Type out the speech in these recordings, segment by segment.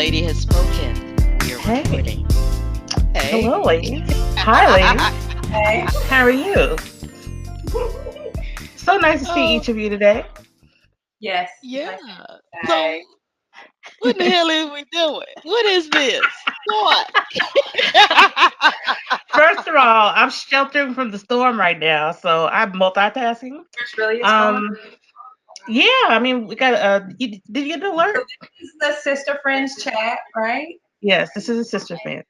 lady has spoken. We are Hey, recording. Hey. hello, ladies. Hi, ladies. Hey. How are you? So nice to see Oh, each of you today. Yes, it's yeah. nice to say. So, what the hell is we doing? What is this? What? First of all, I'm sheltering from the storm right now, so I'm multitasking. There's really a storm. Um, yeah, I mean, we got. Did you get an So alert? this is the Sister Friends chat, right? Yes, this is a sister fan.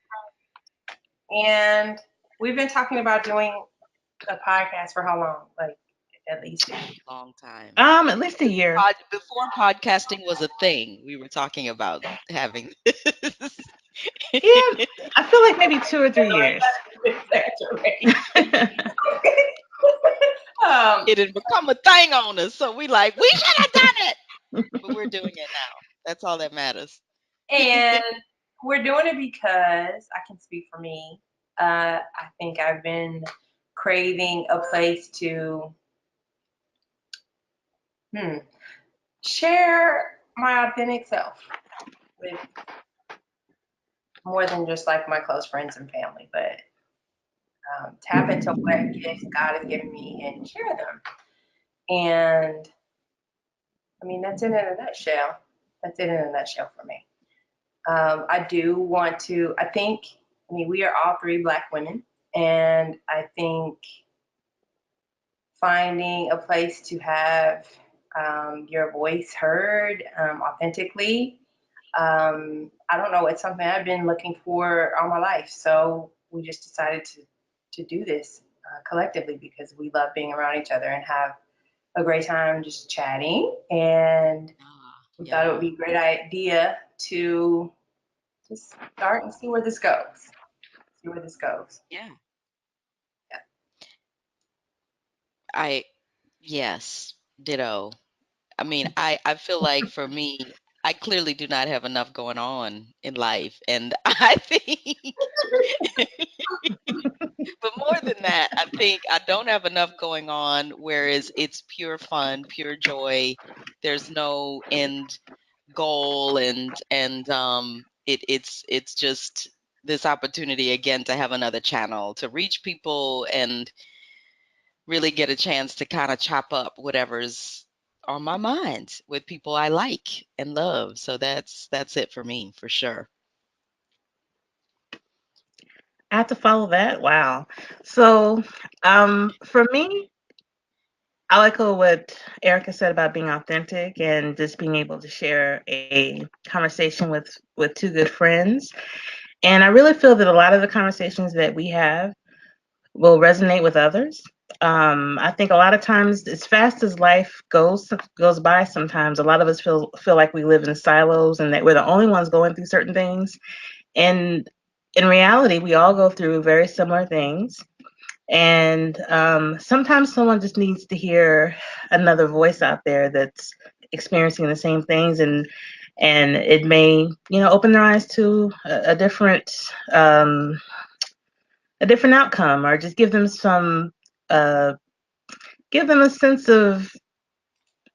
And we've been talking about doing a podcast for how long? Like at least a year. Long time. At least a year. Before podcasting was a thing, we were talking about having this. Yeah, I feel like maybe 2 or 3 years. Exaggeration. um, It had become a thing on us. So we like, we should have done it. But we're doing it now. That's all that matters. and we're doing it because I can speak for me. I think I've been craving a place to hmm, share my authentic self with more than just like my close friends and family, but tap into what gifts God has given me and share them. And I mean, that's it in a nutshell. That's it in a nutshell for me. I do want to, I mean, we are all three Black women, and I think finding a place to have your voice heard authentically. I don't know. It's something I've been looking for all my life. So we just decided to do this collectively because we love being around each other and have a great time just chatting. And we thought it would Yeah. be a great idea to just start and see where this goes. See where this goes. Yeah. Yeah. I, yes, ditto. I mean, I feel like for me, I clearly do not have enough going on in life. And I think, but more than that, I think I don't have enough going on, whereas it's pure fun, pure joy. There's no end goal and it's just this opportunity again to have another channel to reach people and really get a chance to kind of chop up whatever's on my mind with people I like and love. So that's it for me for sure. I have to follow that. Wow. So, for me, I echo what Erica said about being authentic and just being able to share a conversation with two good friends. And I really feel that a lot of the conversations that we have will resonate with others. I think a lot of times, as fast as life goes by, sometimes a lot of us feel like we live in silos and that we're the only ones going through certain things. And in reality, we all go through very similar things. And sometimes someone just needs to hear another voice out there that's experiencing the same things, and it may open their eyes to a different outcome, or just uh, give them a sense of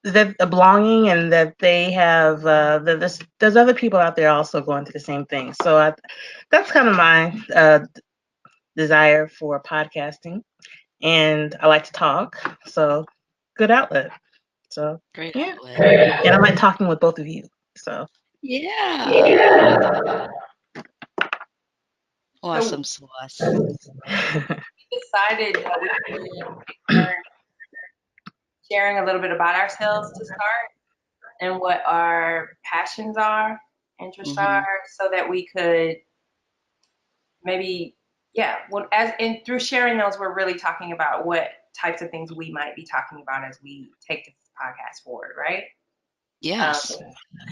that a belonging, and that they have that there's other people out there also going through the same thing. So that's kind of my desire for podcasting, and I like to talk, so good outlet. So Great yeah, outlet. and I like talking with both of you. So Yeah. Yeah. So Awesome sauce. we decided that we were sharing a little bit about ourselves to start and what our passions are, interests are, Hmm. so that we could maybe, yeah, well, as and through sharing those, we're really talking about what types of things we might be talking about as we take this podcast forward, right? Um, Yes.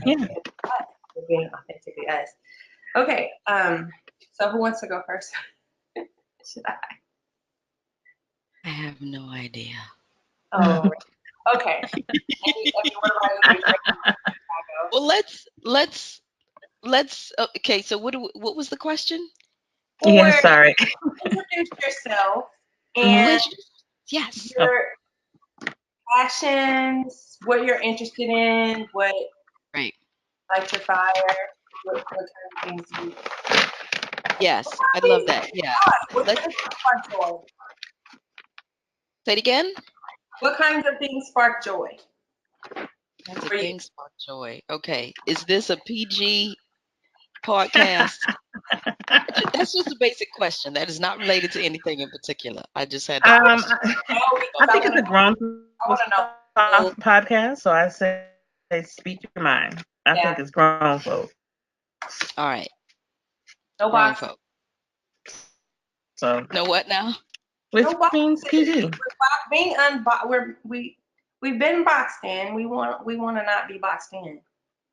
yeah, we're being authentically us. Okay, so who wants to go first? Should I? I have no idea. Oh, okay. Okay, what about you? Well, let's okay, so what was the question? yeah. Or Sorry. introduce yourself Oh, Hmm. and introduce. Yes. Oh, your passions, what you're interested in, what Right. lights your fire. What kind of things do you? Yes, I'd love Things that. Yeah. what Let's kind of things spark joy? say it again. What kinds of things spark joy Kinds of for you? things spark joy. Okay. Is this a PG podcast? That's just a basic question. That is not related to anything in particular. I just had that question. No, I because I think want it's to a know. grown people's I want to know. podcast, so I say speak your mind. I think it's grown Yeah, folks. All right. no Grown boxing. folk. So Know what now? which No means boxing. PG. Being we've been boxed in. We want to not be boxed in,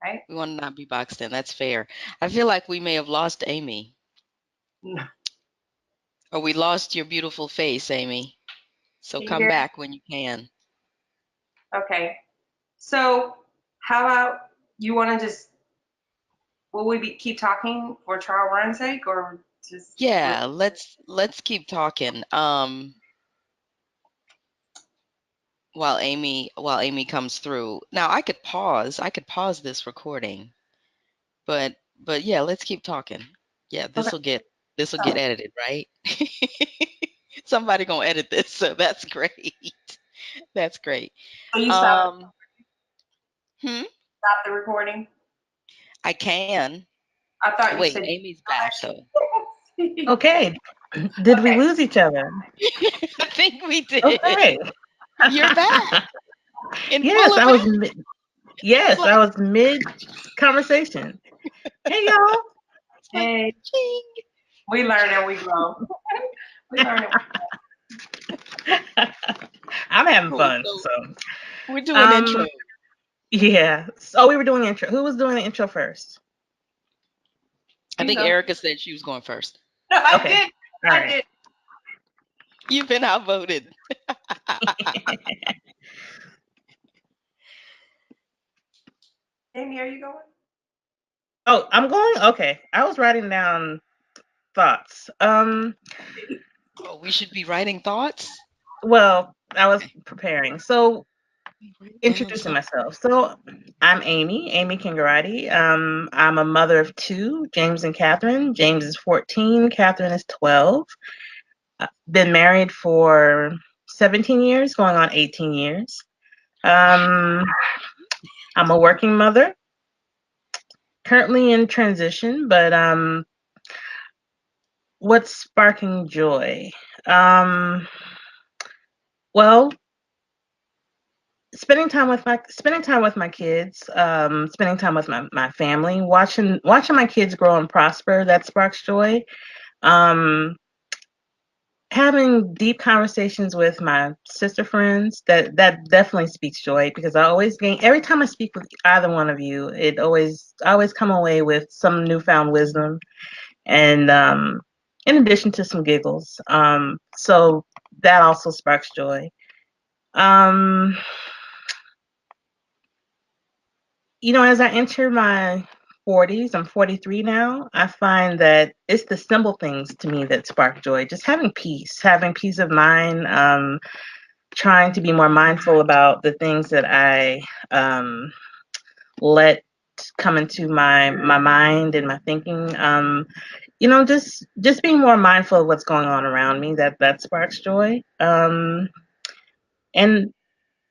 right? We want to not be boxed in. That's fair. I feel like we may have lost Amy, No. or we lost your beautiful face, Amy. So Can you come hear back when you can. me? Okay. So how about you want to just will we keep talking for trial run's sake or just Yeah, let's keep talking. While Amy comes through. Now I could pause. I could pause this recording, but yeah, let's keep talking. Yeah, Okay. this will get edited, right? Somebody gonna edit this, so that's great. That's great. so you Um, hmm, stop the recording? I can. I thought you Wait, said Amy's back though. Okay. Did we okay. lose each other? I think we did. Okay. You're back in full Yes, effect. It's yes, I like was mid conversation. Hey y'all. it's like Hey, ching. we learn and we grow. We learn and I'm having Cool. fun. So So we're doing um intro. yeah. So we were doing intro. Who was doing the intro first? I we think go. Erica said she was going first. No, I Okay. did. All I right. did. You've been outvoted. Amy, are you going? Oh, I'm going. Okay. I was writing down thoughts. Oh, we should be writing thoughts. Well, I was preparing. So Write down introducing some. myself. So I'm Amy Kang'oroti. I'm a mother of two, James and Catherine. James is 14, Catherine is 12. Been married for 17 years, going on 18 years. Um, I'm a working mother, currently in transition, but what's sparking joy? Um, well, spending time with my kids, spending time with my family, watching my kids grow and prosper, that sparks joy. Um, having deep conversations with my sister friends, that definitely speaks joy, because I always gain every time I speak with either one of you, I always come away with some newfound wisdom, and in addition to some giggles. So that also sparks joy. Um, as I enter my 40s, I'm 43 now, I find that it's the simple things to me that spark joy. Just having peace of mind, trying to be more mindful about the things that I let come into my mind and my thinking. Just being more mindful of what's going on around me, that sparks joy. And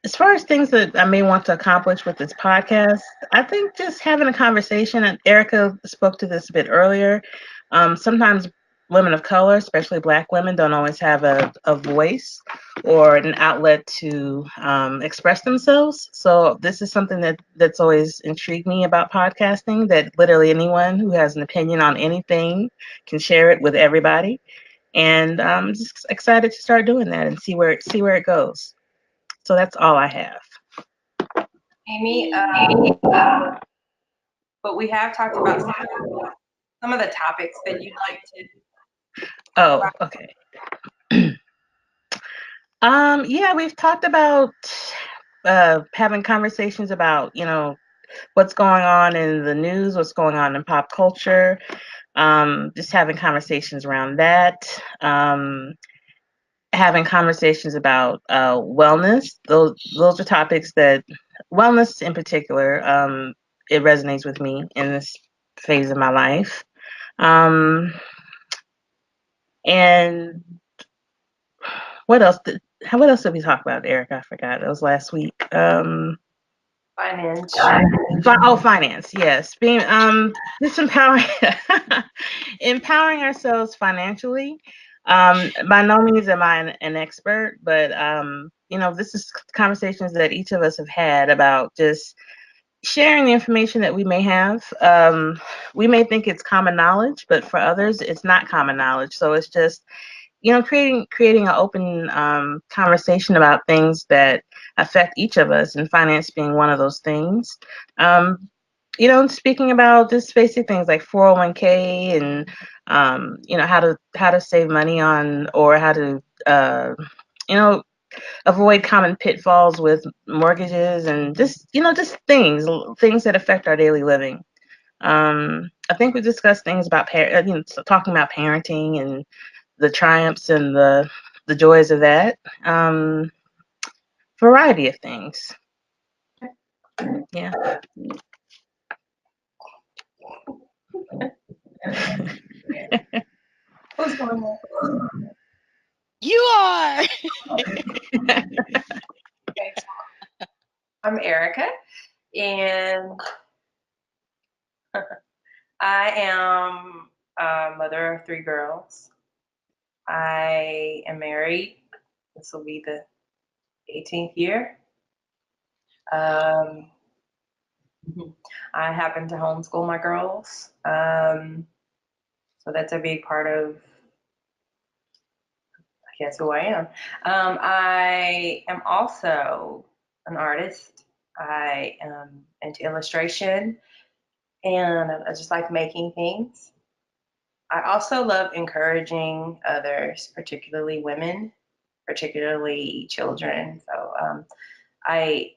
as far as things that I may want to accomplish with this podcast, I think just having a conversation, and Erica spoke to this a bit earlier. Sometimes women of color, especially Black women, don't always have a voice or an outlet to express themselves. So this is something that's always intrigued me about podcasting, that literally anyone who has an opinion on anything can share it with everybody. And I'm just excited to start doing that and see where it goes. So that's all I have. Amy, but we have talked about some of the topics that you'd like to talk Oh, about. okay. Yeah, we've talked about having conversations about, what's going on in the news, what's going on in pop culture, just having conversations around that, having conversations about wellness. Those are topics that wellness in particular, it resonates with me in this phase of my life. Um, and what else? What else did we talk about, Eric? I forgot. It was last week. Finance. Finance. Yes, being just empowering empowering ourselves financially. By no means am I an expert, but this is conversations that each of us have had about just sharing the information that we may have. We may think it's common knowledge, but for others, it's not common knowledge. So it's just creating an open conversation about things that affect each of us, and finance being one of those things. Um, Speaking about just basic things like 401k and how to save money on, or how to you know avoid common pitfalls with mortgages, and just things that affect our daily living. I think we discussed things about talking about parenting and the triumphs and the joys of that. Um, Variety of things. Yeah. Who's going on? You are. Okay, so I'm Erica, and I am a mother of three girls. I am married. This will be the 18th year. Um, I happen to homeschool my girls. So that's a big part of, I guess, who I am. I am also an artist. I am into illustration, and I just like making things. I also love encouraging others, particularly women, particularly children. So I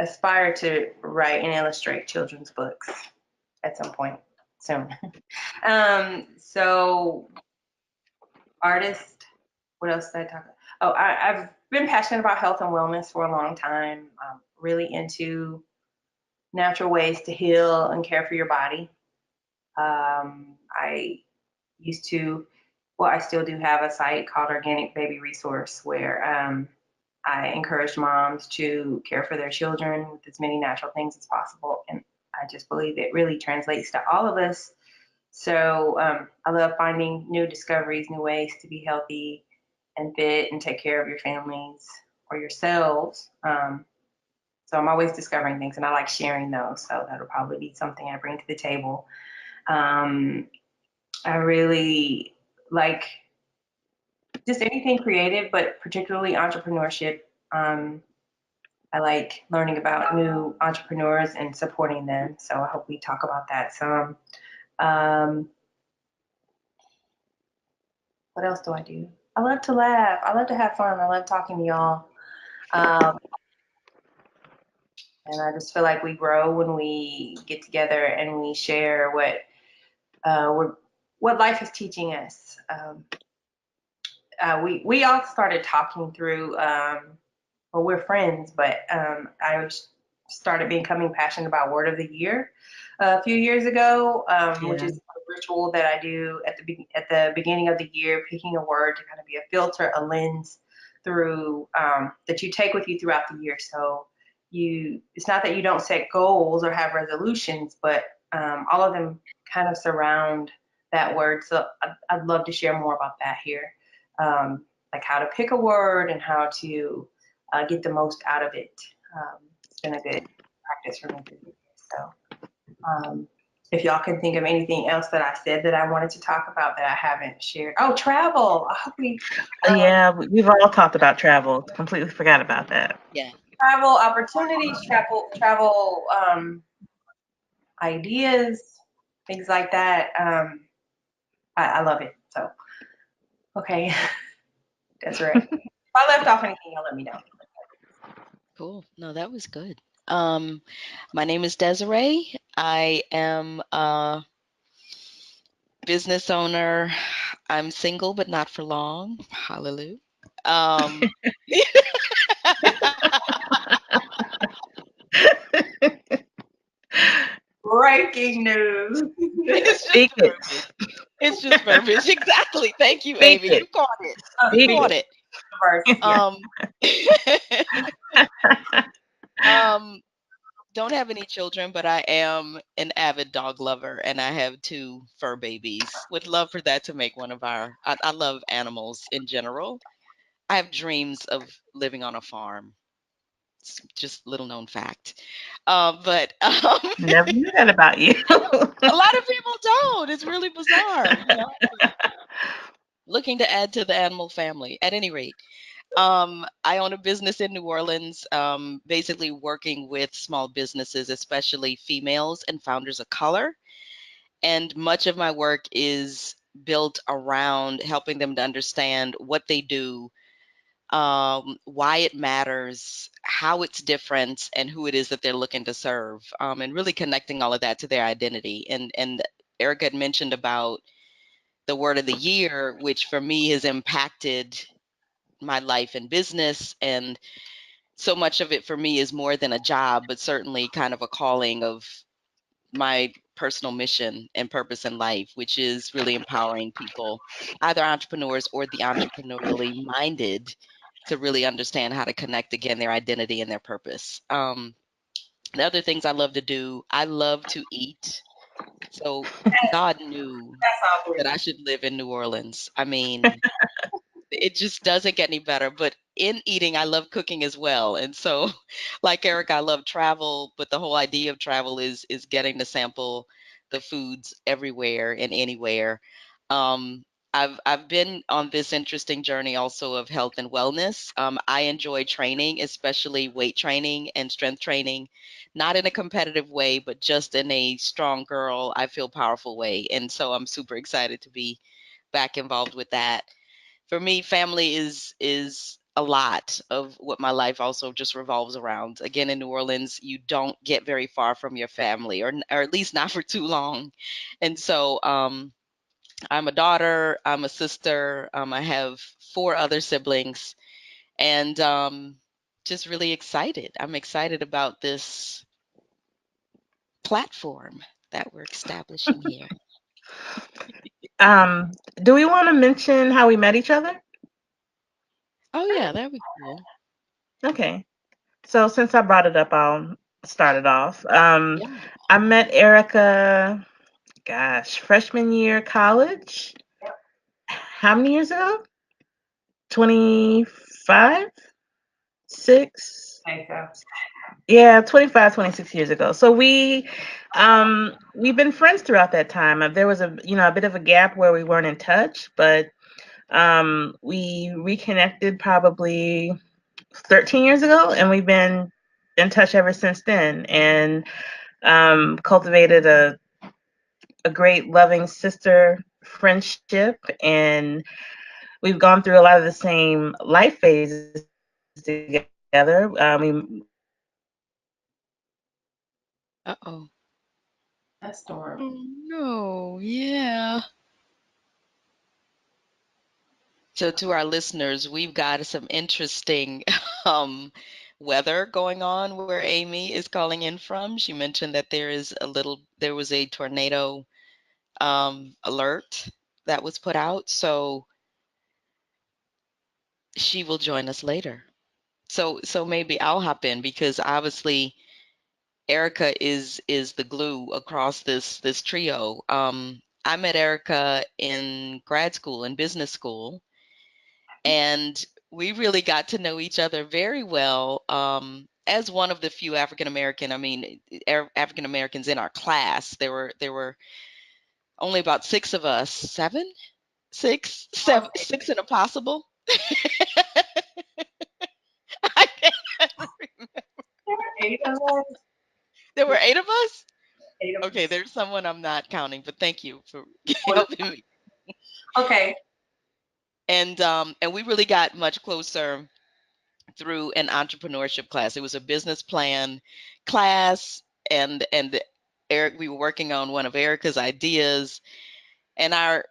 aspire to write and illustrate children's books at some point soon. So artist, what else did I talk about? Oh, I've been passionate about health and wellness for a long time. Really into natural ways to heal and care for your body. I used to, well, I still do have a site called Organic Baby Resource where I encourage moms to care for their children with as many natural things as possible. And I just believe it really translates to all of us. So I love finding new discoveries, new ways to be healthy and fit and take care of your families or yourselves. So I'm always discovering things, and I like sharing those. So that'll probably be something I bring to the table. Um, I really like just anything creative, but particularly entrepreneurship. Um, I like learning about new entrepreneurs and supporting them. So I hope we talk about that some. Um, what else do I do? I love to laugh. I love to have fun. I love talking to y'all. Um, and I just feel like we grow when we get together and we share we're, what life is teaching us. We all started talking through. Well, we're friends, but I started becoming passionate about Word of the Year a few years ago, which Yeah. is a ritual that I do at the beginning of the year, picking a word to kind of be a filter, a lens through that you take with you throughout the year. So it's not that you don't set goals or have resolutions, but all of them kind of surround that word. So I'd love to share more about that here, like how to pick a word and how to get the most out of it. It's been a good practice for me to do this. So if y'all can think of anything else that I said that I wanted to talk about that I haven't shared. Oh, travel. I hope Yeah, we've all talked about travel. Completely forgot about that. Yeah. travel opportunities, travel ideas, things like that. I love it. So, okay, that's right. If I left off anything, y'all let me know. Cool. No, that was good. Um, my name is Desiree. I am a business owner. I'm single, but not for long. Hallelujah. Um, Breaking news. It's Speak just it. verbiage. It's just verbiage. Exactly. Thank you, Speak Amy. it. You caught it. You Speak caught it. it. Verse, yeah. Um, um, don't have any children, but I am an avid dog lover, and I have two fur babies. Would love for that to make one of our. I love animals in general. I have dreams of living on a farm. It's just little known fact. But Never knew that about you. a lot of people don't. It's really bizarre, you know. But looking to add to the animal family. At any rate, I own a business in New Orleans, basically working with small businesses, especially females and founders of color. And much of my work is built around helping them to understand what they do, why it matters, how it's different, and who it is that they're looking to serve, and really connecting all of that to their identity. And Erica had mentioned about the word of the year, which for me has impacted my life and business. And so much of it for me is more than a job, but certainly kind of a calling of my personal mission and purpose in life, which is really empowering people, either entrepreneurs or the entrepreneurially minded, to really understand how to connect again their identity and their purpose. The other things I love to do, I love to eat. So God knew That's all that three. I should live in New Orleans. I mean, it just doesn't get any better. But in eating, I love cooking as well. And so, like Eric, I love travel, but the whole idea of travel is getting to sample the foods everywhere and anywhere. Um, I've been on this interesting journey also of health and wellness. I enjoy training, especially weight training and strength training, not in a competitive way, but just in a strong girl, I feel powerful way. And so I'm super excited to be back involved with that. For me, family is a lot of what my life also just revolves around. Again, in New Orleans, you don't get very far from your family, or at least not for too long. And so, I'm a daughter, I'm a sister, I have four other siblings, and just really excited. I'm excited about this platform that we're establishing here. Do we want to mention how we met each other? Oh yeah, that'd be cool. Okay. So since I brought it up, I'll start it off. Yeah. I met Erica, gosh, freshman year college. How many years ago? 25, 6. Okay, so Yeah, 25, 26 years ago. So we've been friends throughout that time. There was a bit of a gap where we weren't in touch, but we reconnected probably 13 years ago, and we've been in touch ever since then, and cultivated a great loving sister friendship, and we've gone through a lot of the same life phases together. Uh-oh. that's storm. Oh no, yeah. So to our listeners, we've got some interesting weather going on where Amy is calling in from. She mentioned that there was a tornado alert that was put out, so she will join us later. So maybe I'll hop in because obviously Erica is the glue across this trio. I met Erica in grad school, in business school, and we really got to know each other very well. As one of the few African American, I mean, African Americans in our class, there were only about six of us, seven, six, seven, six and a possible. I can't remember. Eight of us. There were eight of us. Eight of Okay, us. there's someone I'm not counting, but thank you for Well, helping me. okay. And we really got much closer through an entrepreneurship class. It was a business plan class, and Eric, we were working on one of Erica's ideas, and our,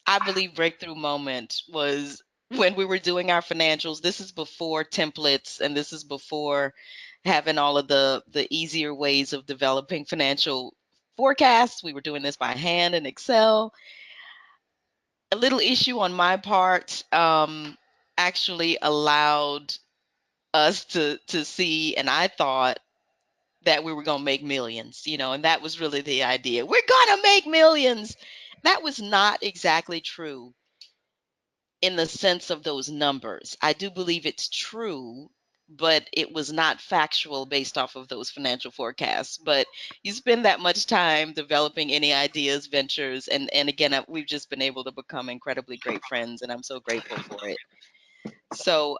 I believe, breakthrough moment was when we were doing our financials. This is before templates, and this is before having all of the easier ways of developing financial forecasts. We were doing this by hand in Excel. A little issue on my part actually allowed us to see, and I thought that we were going to make millions, and that was really the idea. We're going to make millions. That was not exactly true in the sense of those numbers. I do believe it's true, but it was not factual based off of those financial forecasts. But you spend that much time developing any ideas, ventures, and again, we've just been able to become incredibly great friends, and I'm so grateful for it. So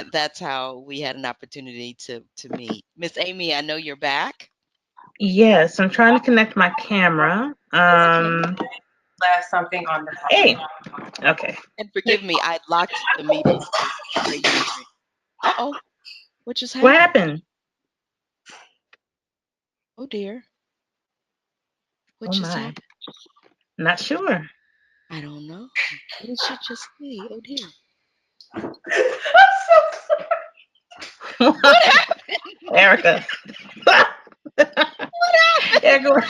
that's how we had an opportunity to meet. Miss Amy, I know you're back. Yes, I'm trying to connect my camera. Okay. Left something on the Hey, okay. And forgive me, I locked the meeting for Grace and Drink. Uh-oh, what just What happened? happened? Oh dear, what Oh just my, happened? not sure. I don't know. What did she just say? Oh dear. What happened? Erica. What happened? Erica,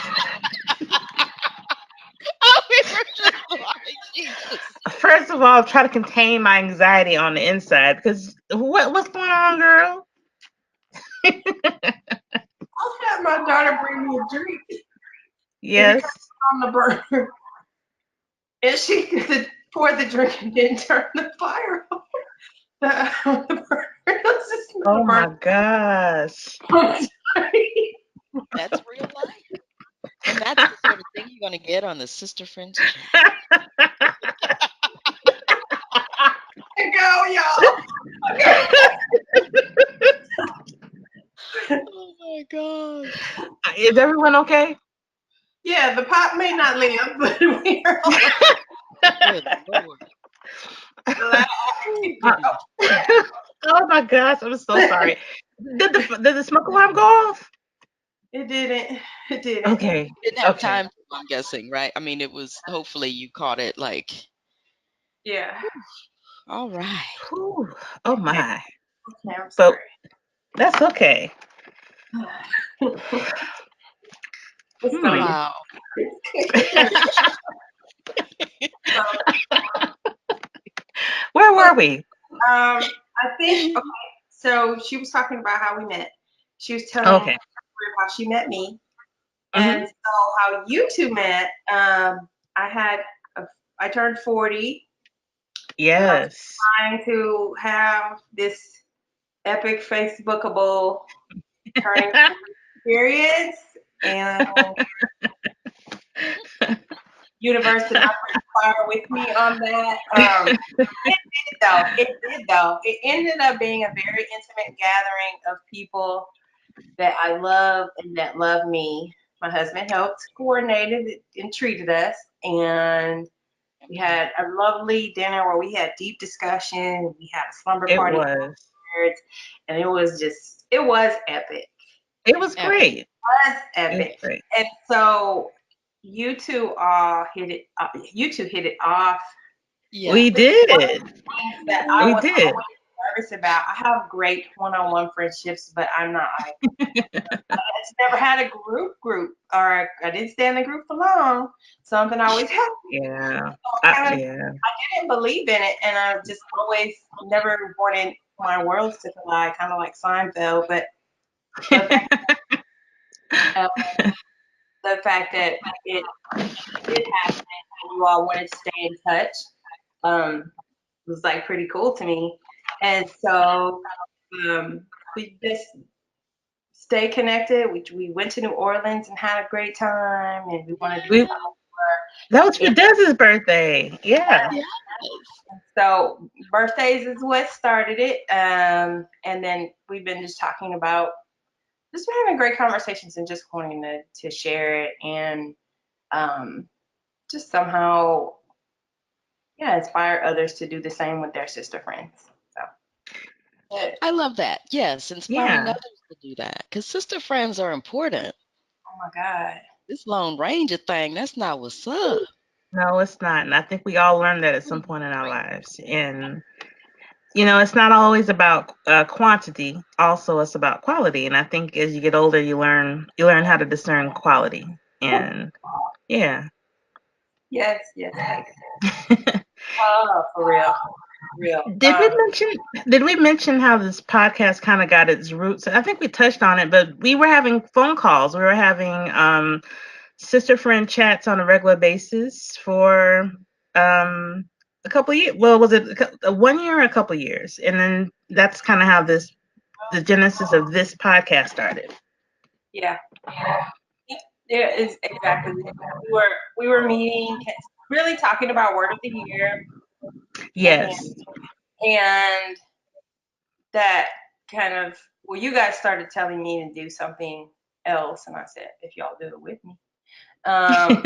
Oh, we were just like, Jesus. first of all, try to contain my anxiety on the inside because what's going on, girl? I'll have my daughter bring me a drink and it Yes. comes on the burner. And she poured the drink and didn't turn the fire off. The burner. It's just Oh the burner. my gosh. I'm sorry. That's real life. And that's the sort of thing you're going to get on the Sister Friends chat. Go, y'all. Oh my gosh. Is everyone okay? Yeah, the pot may not live, but we are all Good Lord. alive. Oh Uh, goodness. oh my gosh, I'm so sorry. Did the smoke alarm go off? It didn't. It didn't. Okay. Didn't have Okay. time to, I'm guessing, right? I mean, it was, hopefully you caught it like, Yeah. all right. Whew. Oh Okay. my. Okay, I'm But sorry. that's okay. It's gonna Hmm. get Wow. so, Where were we? I think okay. So she was talking about how we met. She was telling Okay. how she met me, Hmm. and so how you two met. I had a, I turned 40, and I was Yes. trying to have this epic Facebookable turning experience, and universe did not conspire with me on that. It did though. It ended up being a very intimate gathering of people that I love and that love me. My husband helped coordinate it and treated us, and we Okay. had a lovely dinner where we had deep discussion. We had a slumber It party was. afterwards, and it was epic. It was Epic. great. Was It was epic. great. And so you two all hit it. You two hit it off. Yeah. We Which is one of did. the things that I We was did. always nervous about. I have great one-on-one friendships, but I'm not like I just never had a group, or I didn't stay in the group for long. Something always happened. Yeah. I kind of Yeah. didn't believe in it, and I just always never wanted my worlds to collide, kind of like Seinfeld. But the fact, uh, the fact that it did happen, and you all wanted to stay in touch, was like pretty cool to me. And so we just stay connected. We went to New Orleans and had a great time, and we wanted to we come That was for over. Dez's birthday. Yeah. Yes. So birthdays is what started it, and then we've been just talking about just been having great conversations and just wanting to share it and um, just somehow yeah inspire others to do the same with their sister friends. So I love that. Yes, inspiring Yeah. others to do that. Because sister friends are important. oh my god, This Lone Ranger thing, that's not what's up. No, it's not. And I think we all learned that at some point in our lives. And, it's not always about quantity. Also, it's about quality. And I think as you get older, you learn how to discern quality. And yeah. Yes, yes, yes. Oh, for real, real. Did we mention did we mention how this podcast kind of got its roots? I think we touched on it, but we were having phone calls. We were having sister friend chats on a regular basis for um a couple years. Well, was it 1 year or a couple years? And then that's kind of how the genesis of this podcast started. Yeah, there is exactly. We were meeting, really talking about word of the year, and Yes. and that kind of, well, you guys started telling me to do something else, and I said, if y'all do it with me. Um,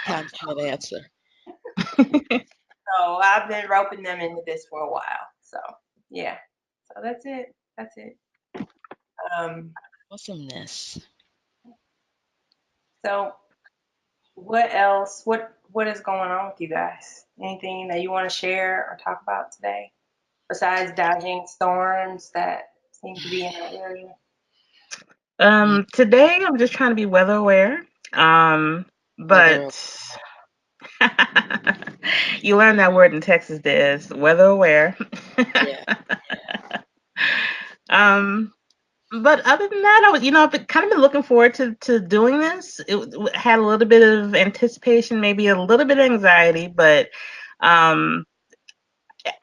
Consummate answer. so I've been roping them into this for a while. So yeah, so that's it. That's it. Um, Awesomeness. so what else? What is going on with you guys? Anything that you want to share or talk about today besides dodging storms that seem to be in our area? Mm, Today I'm just trying to be weather aware. weather. But you learn that word in Texas, Des, weather aware. Yeah. um, but other than that, I've been, kind of been looking forward to doing this. Had a little bit of anticipation, maybe a little bit of anxiety, but um,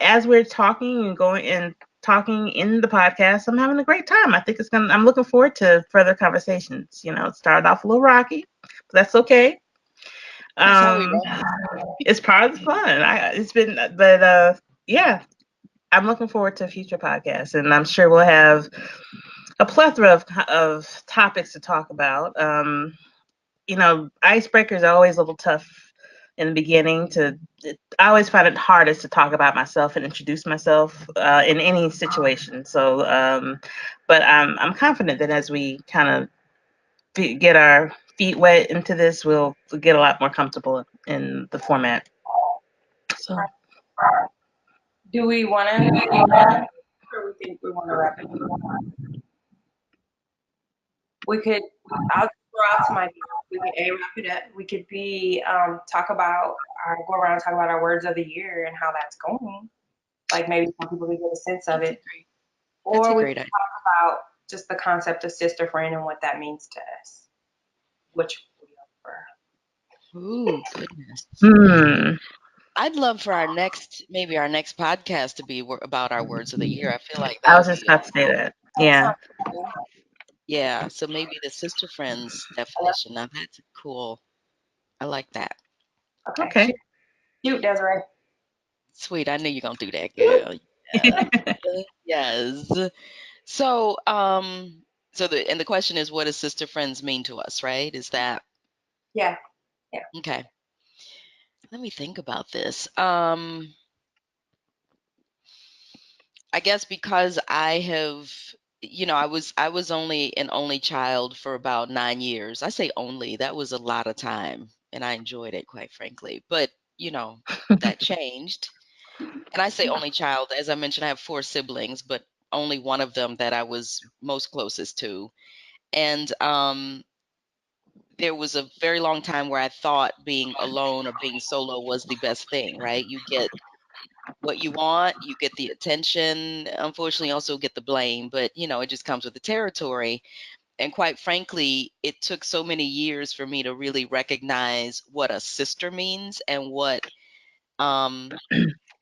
as we're talking and going and talking in the podcast, I'm having a great time. I think I'm looking forward to further conversations. It started off a little rocky, but that's okay. That's how we Um, roll. it's part of the fun. It's been, but yeah, I'm looking forward to future podcasts, and I'm sure we'll have a plethora of topics to talk about. Icebreakers are always a little tough in the beginning. I always find it hardest to talk about myself and introduce myself in any situation. So, but I'm confident that as we kind of get our feet wet into this, we'll get a lot more comfortable in the format. So. Do we want to get ready, or we think we want to wrap it? We could. I'll just throw out some ideas. We could wrap it up. We could be talk about go around and talk about our words of the year and how that's going. Like maybe some people could get a sense of That's a it, great. That's a or we could great idea. talk about just the concept of sister friend and what that means to us. Which we prefer. Ooh, goodness. Hmm. I'd love for maybe our next podcast to be about our words of the year. I feel like I that was would just be about to say that. That Yeah. sounds cool. Yeah. So maybe the sister friends definition. Now that's cool. I like that. okay. Okay. Shoot, Desiree. Sweet. I knew you're gonna do that, girl. Yes. Yes. So, the question is, what does sister friends mean to us, right? Is that Yeah, yeah, okay? Let me think about this. I guess because I was only an only child for about 9 years. I say only, that was a lot of time, and I enjoyed it, quite frankly. But you know, that changed. And I say only child, as I mentioned, I have four siblings, but only one of them that I was most closest to. And there was a very long time where I thought being alone or being solo was the best thing, right? You get what you want, you get the attention, unfortunately, you also get the blame, but it just comes with the territory. And quite frankly, it took so many years for me to really recognize what a sister means and um,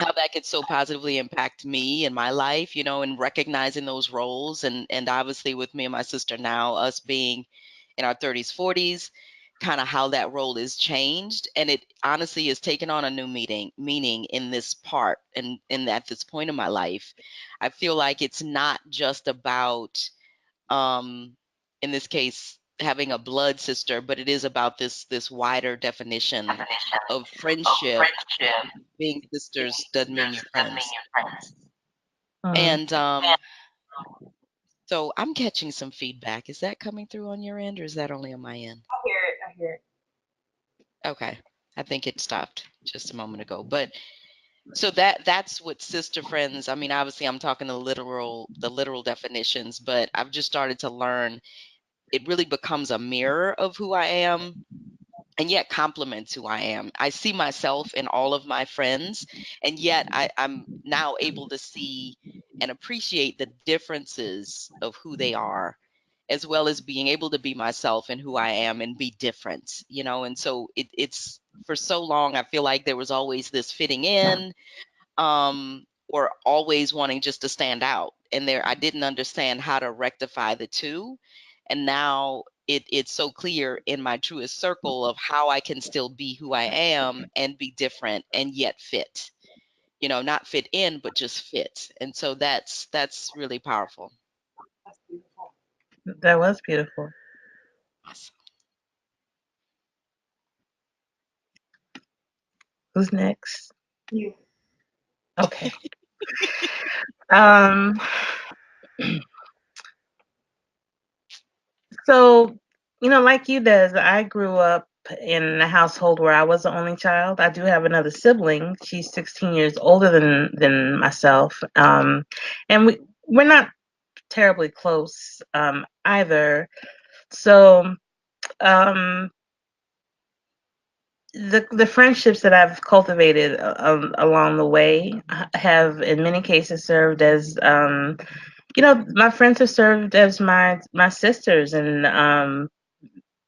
how that could so positively impact me and my life, and recognizing those roles. And obviously, with me and my sister now, us being in our 30s, 40s, kind of how that role is changed. And it honestly is taken on a new meaning in this part and at this point in my life. I feel like it's not just about, um, in this case, having a blood sister, but it is about this wider definition of friendship. Being sisters doesn't mean you're friends. Mm. And so I'm catching some feedback. Is that coming through on your end, or is that only on my end? I hear it. I hear it. Okay. I think it stopped just a moment ago. But so that's what sister friends, I mean, obviously I'm talking the literal definitions, but I've just started to learn it really becomes a mirror of who I am, and yet complements who I am. I see myself in all of my friends, and yet I'm now able to see and appreciate the differences of who they are, as well as being able to be myself and who I am and be different, And so it's for so long, I feel like there was always this fitting in, or always wanting just to stand out. And there, I didn't understand how to rectify the two. And now it's so clear in my truest circle of how I can still be who I am and be different and yet fit. Not fit in, but just fit. And so that's really powerful. That's beautiful. That was beautiful. Awesome. Who's next? You. Okay. Um, so, like you, Des, I grew up in a household where I was the only child. I do have another sibling. She's 16 years older than myself. And we're not terribly close either. So, um, the friendships that I've cultivated along the way have, in many cases, served as my friends have served as my sisters, and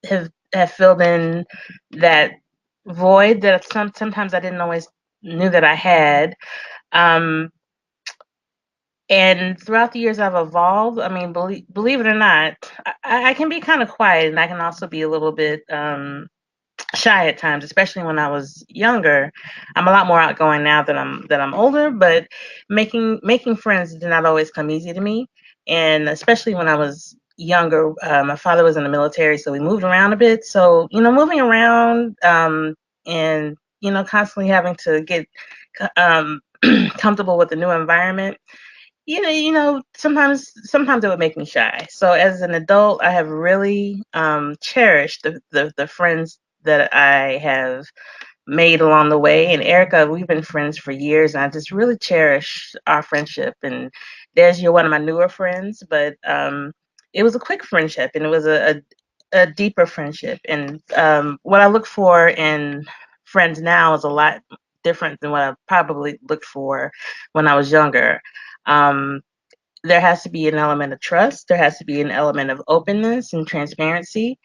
have filled in that void that sometimes I didn't always knew that I had. Um, and throughout the years, I've evolved. I mean, believe it or not, I can be kind of quiet, and I can also be a little bit shy at times, especially when I was younger. I'm a lot more outgoing now that I'm older, but making friends did not always come easy to me, and especially when I was younger. My father was in the military, so we moved around a bit. So moving around, and constantly having to get um, comfortable with the new environment. Sometimes it would make me shy. So as an adult, I have really cherished the friends that I have made along the way. And Erica, we've been friends for years, and I just really cherish our friendship. And Des, you're one of my newer friends, but it was a quick friendship, and it was a deeper friendship. And what I look for in friends now is a lot different than what I probably looked for when I was younger. Um, there has to be an element of trust. There has to be an element of openness and transparency.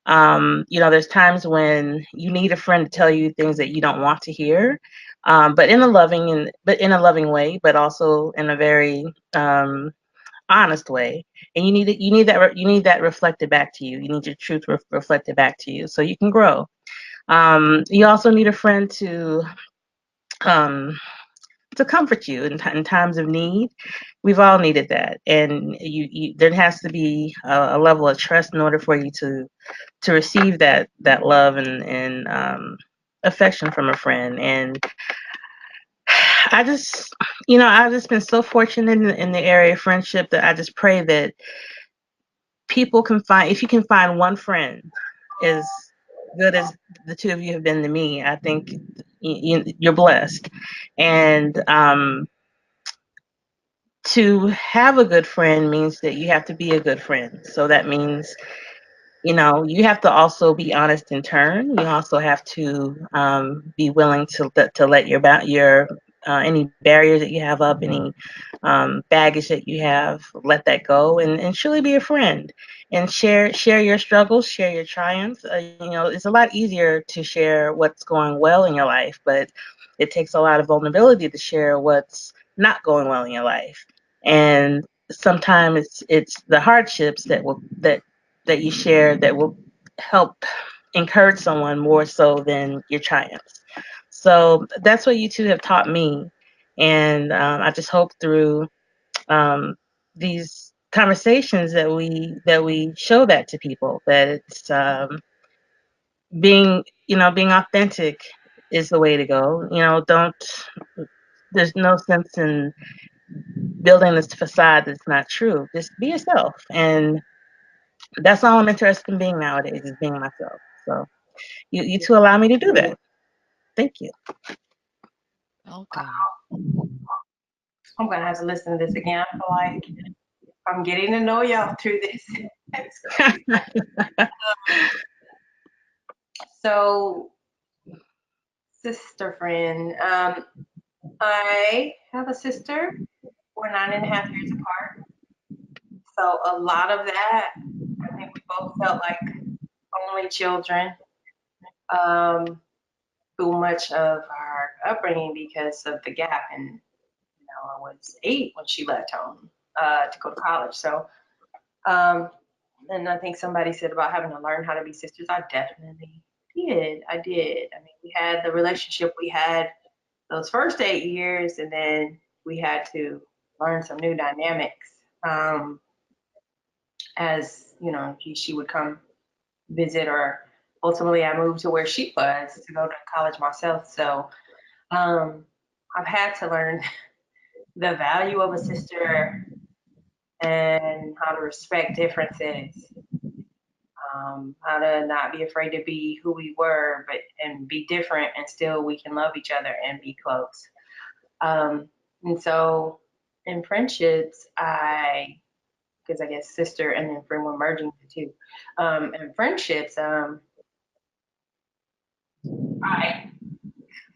There's times when you need a friend to tell you things that you don't want to hear, but in a loving way, but also in a very honest way. And you need that reflected back to you. You need your truth reflected back to you, so you can grow. You also need a friend um, to comfort you in times of need. We've all needed that, and there has to be a level of trust in order for you to receive that love and affection from a friend. And I just, I've just been so fortunate in the area of friendship that I just pray that people can find, if you can find one friend as good as the two of you have been to me, I think you're blessed. And to have a good friend means that you have to be a good friend. So that means, you have to also be honest in turn. You also have to be willing to let your any barriers that you have up, any baggage that you have, let that go, and truly be a friend, and share your struggles, share your triumphs. It's a lot easier to share what's going well in your life, but it takes a lot of vulnerability to share what's not going well in your life. And sometimes it's the hardships that you share that will help encourage someone more so than your triumphs. So that's what you two have taught me, and I just hope through um, these conversations that we show that to people, that it's being authentic is the way to go. Don't There's no sense in building this facade that's not true. Just be yourself, and that's all I'm interested in being nowadays, is being myself. So you two allow me to do that. Thank you. Welcome. I'm gonna have to listen to this again. I feel like I'm getting to know y'all through this. That's crazy. So, sister friend. I have a sister. We're 9.5 years apart. So a lot of that, I think we both felt like only children through much of our upbringing because of the gap. And I was 8 when she left home to go to college. So, um, and I think somebody said about having to learn how to be sisters. I definitely did. I did. I mean, we had the relationship we had those first 8 years, and then we had to learn some new dynamics. Um, as she would come visit, or ultimately I moved to where she was to go to college myself. So I've had to learn the value of a sister and how to respect differences, how to not be afraid to be who we were, but and be different, and still we can love each other and be close. And so in friendships, because I guess sister and then friend were merging the two. In friendships, I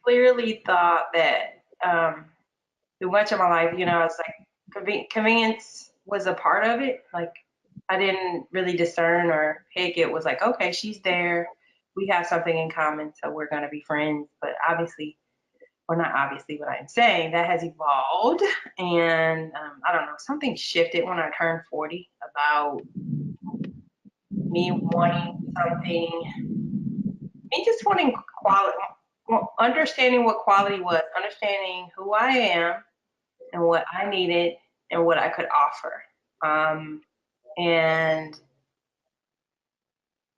clearly thought that through much of my life, it's like convenience was a part of it. Like I didn't really discern or pick. It was like, okay, she's there. We have something in common, so we're going to be friends. But obviously, or not obviously, but I'm saying that has evolved. And I don't know, something shifted when I turned 40 about me wanting me just wanting quality, understanding what quality was, understanding who I am and what I needed and what I could offer. And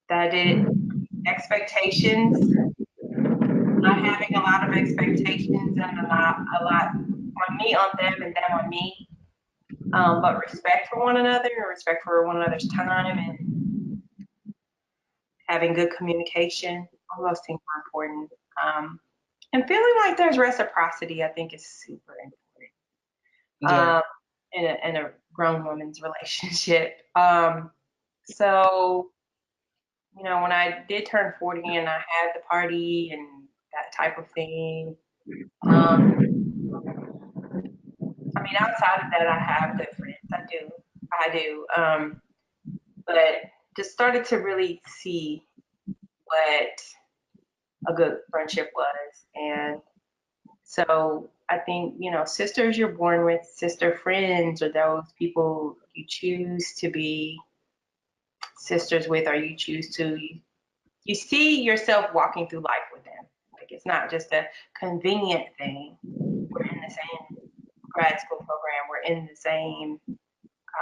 that it expectations, not having a lot of expectations and a lot on me on them and them on me, but respect for one another and respect for one another's time and having good communication. All those things are important. Um, and feeling like there's reciprocity, I think, is super important Yeah. in a grown woman's relationship. So, when I did turn 40 and I had the party and that type of thing, I mean, outside of that, I have good friends. I do. But just started to really see what a good friendship was. And so I think, sisters you're born with, sister friends, or those people you choose to be sisters with, or you choose to, you see yourself walking through life with them. Like it's not just a convenient thing. We're in the same grad school program, we're in the same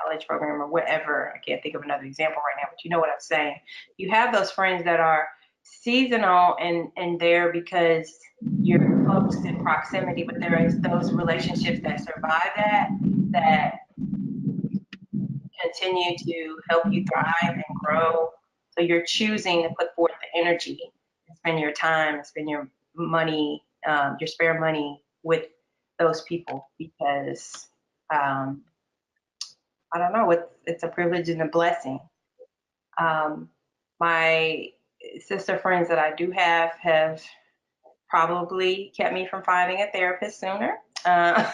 college program or whatever. I can't think of another example right now, but you know what I'm saying. You have those friends that are seasonal and there because you're close in proximity, but there is those relationships that survive that continue to help you thrive and grow. So you're choosing to put forth the energy and spend your time and spend your money, your spare money with those people because um, I don't know, it's a privilege and a blessing. Um, my sister friends that I do have probably kept me from finding a therapist sooner,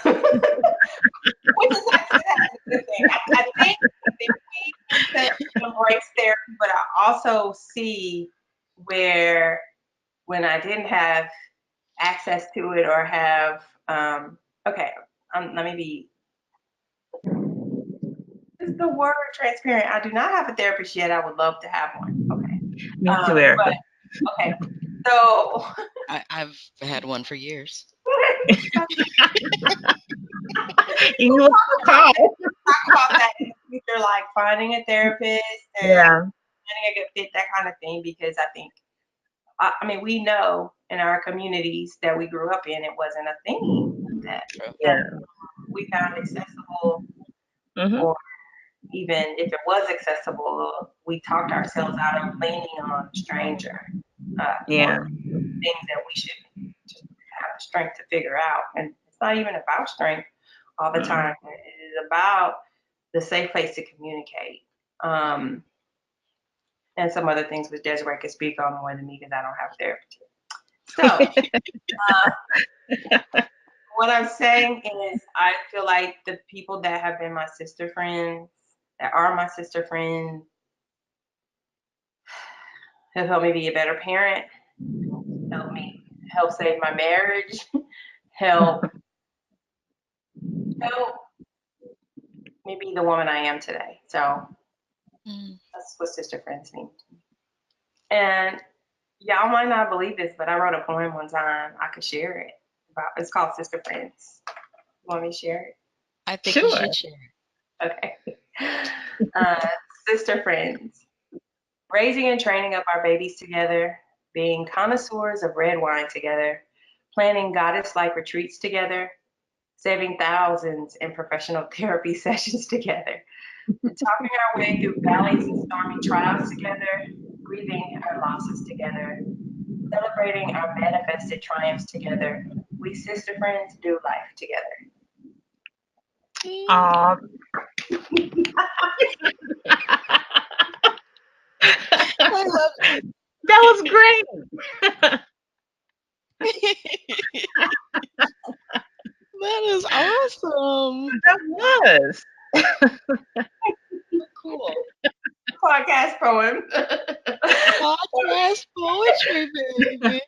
which is actually that's a good thing. I think we need to embrace therapy, but I also see where when I didn't have access to it or have okay, let me be is the word transparent. I do not have a therapist yet. I would love to have one. Okay. Me too, Erica. But okay. So I've had one for years. You will call. talk about that in the future, like finding a therapist and Yeah. finding a good fit, that kind of thing, because I think, I mean, we know in our communities that we grew up in, it wasn't a thing True. that Yeah. we found accessible, Mhm. or even if it was accessible, we talked ourselves out of leaning on a stranger Yeah. for things that we should just have the strength to figure out. And it's not even about strength all the Mm. time. It is about the safe place to communicate. Um, and some other things which Desiree could speak on more than me because I don't have therapy. So, what I'm saying is, I feel like the people that have been my sister friends, that are my sister friends, have helped me be a better parent, helped me help save my marriage, help help me be the woman I am today. So Mm. that's what sister friends mean. And y'all might not believe this, but I wrote a poem one time. I could share it. It's called Sister Friends. You want me to share it? I think you Sure. should share. Okay. Uh, Sister Friends. Raising and training up our babies together, being connoisseurs of red wine together, planning goddess like retreats together, saving thousands in professional therapy sessions together, talking our way through valleys and stormy trials together, grieving our losses together, celebrating our manifested triumphs together. We sister friends do life together. Mm. Aw, I love that was great. it. That is awesome. That was. So cool. Podcast poem. Podcast poetry, baby.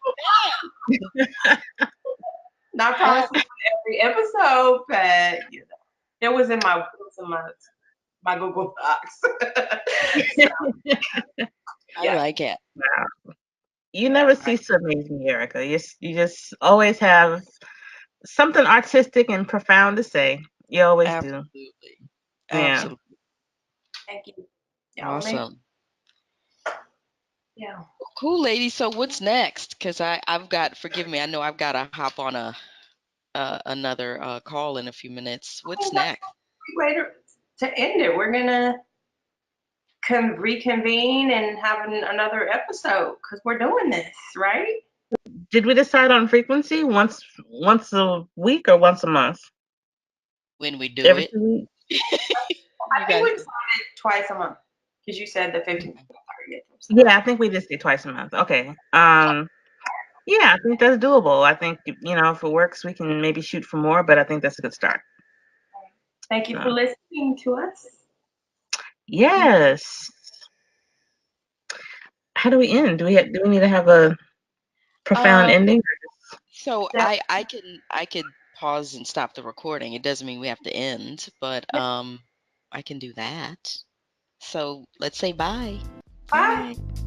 Not Yeah. promising every episode, but it was in my Google Docs. So, I yeah, like it. Wow. You yeah, never cease to amaze me, Erica. You just always have something artistic and profound to say. You always do. Absolutely. Yeah. Absolutely. thank you. Y'all amazing. Awesome. Yeah. Cool, lady. So what's next? Because I've got, forgive me, I know I've got to hop on another call in a few minutes. I What's think that's next? a great way to end it. We're gonna reconvene and have another episode because we're doing this, right? Did we decide on frequency? Once a week or once a month? When we do Every it, 2 weeks? I you think guys. we decided twice a month because you said the 15th and 30th or something. Yeah, I think we just did twice a month. Okay. Yeah, I think that's doable. I think if it works, we can maybe shoot for more, but I think that's a good start. Thank you for So, listening to us. yes. How do we end? Do we need to have a profound Um, ending? so Yeah. I could pause and stop the recording. It doesn't mean we have to end, but I can do that. So let's say bye. Bye. Bye.